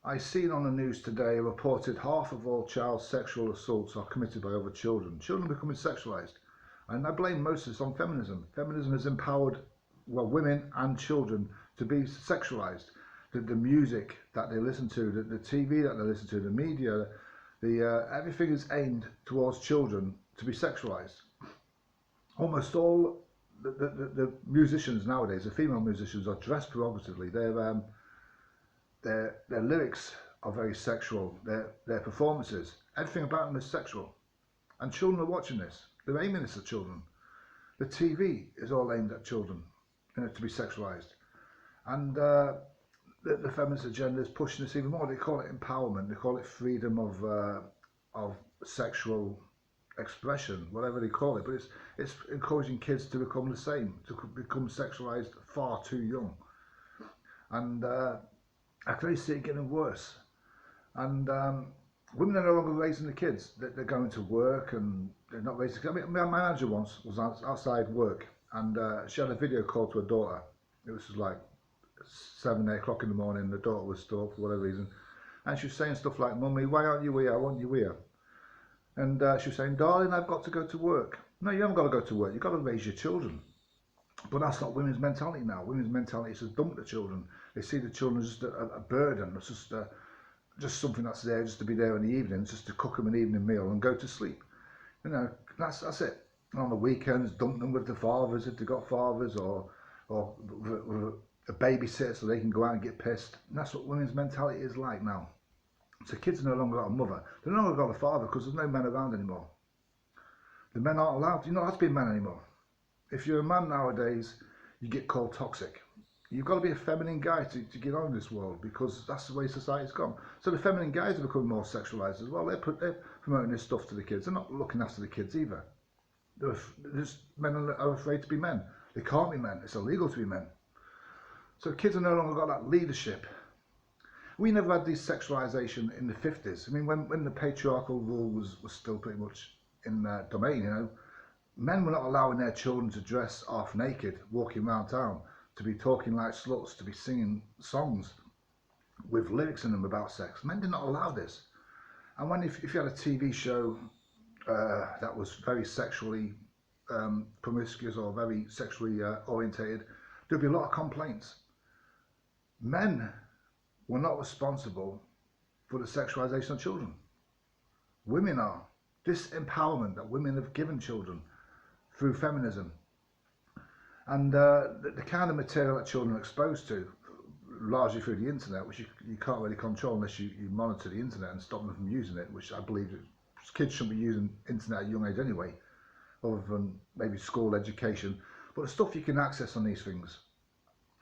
I seen on the news today reported half of all child sexual assaults are committed by other children. Children becoming sexualized. And I blame most of this on feminism. Feminism has empowered, well, women and children to be sexualized. The music that they listen to, the TV that they listen to, the media, everything is aimed towards children to be sexualized. Almost all the musicians nowadays, the female musicians, are dressed provocatively. Their lyrics are very sexual. Their performances, everything about them is sexual. And children are watching this. They're aiming this at children. The TV is all aimed at children, to be sexualized. And the feminist agenda is pushing this even more. They call it empowerment. They call it freedom of sexual expression, whatever they call it. But it's encouraging kids to become the same, to become sexualized far too young. And I can only see it getting worse. And women are no longer raising the kids. They're going to work and they're not raising kids. I mean, my manager once was outside work and she had a video call to her daughter. It was like 7, 8 o'clock in the morning. The daughter was still up for whatever reason. And she was saying stuff like, "Mummy, why aren't you here? I want you here." And she was saying, "Darling, I've got to go to work." No, you haven't got to go to work. You've got to raise your children. But that's not women's mentality now. Women's mentality is to dump the children. They see the children as just a burden. It's just something that's there just to be there in the evenings, just to cook them an evening meal and go to sleep. You know, that's it. And on the weekends, dump them with the fathers if they've got fathers, or a babysitter so they can go out and get pissed. And that's what women's mentality is like now. So kids have no longer got a mother. They've no longer got a father because there's no men around anymore. The men aren't allowed. You're not allowed to be a man anymore. If you're a man nowadays, you get called toxic. You've got to be a feminine guy to get on in this world because that's the way society's gone. So the feminine guys are becoming more sexualized as well. They're promoting this stuff to the kids. They're not looking after the kids either. Men are afraid to be men. They can't be men. It's illegal to be men. So kids have no longer got that leadership. We never had this sexualization in the 50s. I mean, when the patriarchal rule was still pretty much in their domain, you know, men were not allowing their children to dress half naked, walking around town, to be talking like sluts, to be singing songs with lyrics in them about sex. Men did not allow this. And if you had a TV show that was very sexually promiscuous or very sexually orientated, there'd be a lot of complaints. Men were not responsible for the sexualization of children. Women are. This empowerment that women have given children through feminism and the kind of material that children are exposed to, largely through the internet, which you can't really control unless you monitor the internet and stop them from using it, which I believe kids shouldn't be using internet at a young age anyway, other than maybe school education. But the stuff you can access on these things,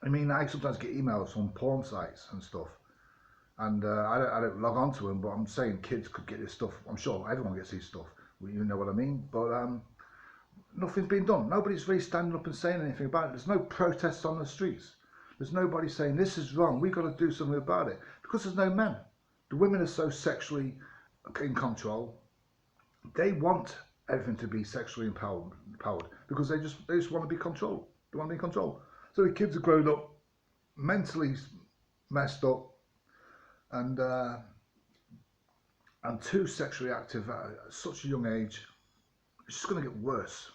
I mean, I sometimes get emails from porn sites and stuff, and I don't log on to them, but I'm saying kids could get this stuff. I'm sure everyone gets this stuff, you know what I mean? But nothing's been done. Nobody's really standing up and saying anything about it. There's no protests on the streets. There's nobody saying this is wrong, we've got to do something about it, because there's no men. The women are so sexually in control. They want everything to be sexually empowered because they just want to be controlled. They want to be in control. So the kids are grown up, mentally messed up, and too sexually active at such a young age. It's just going to get worse.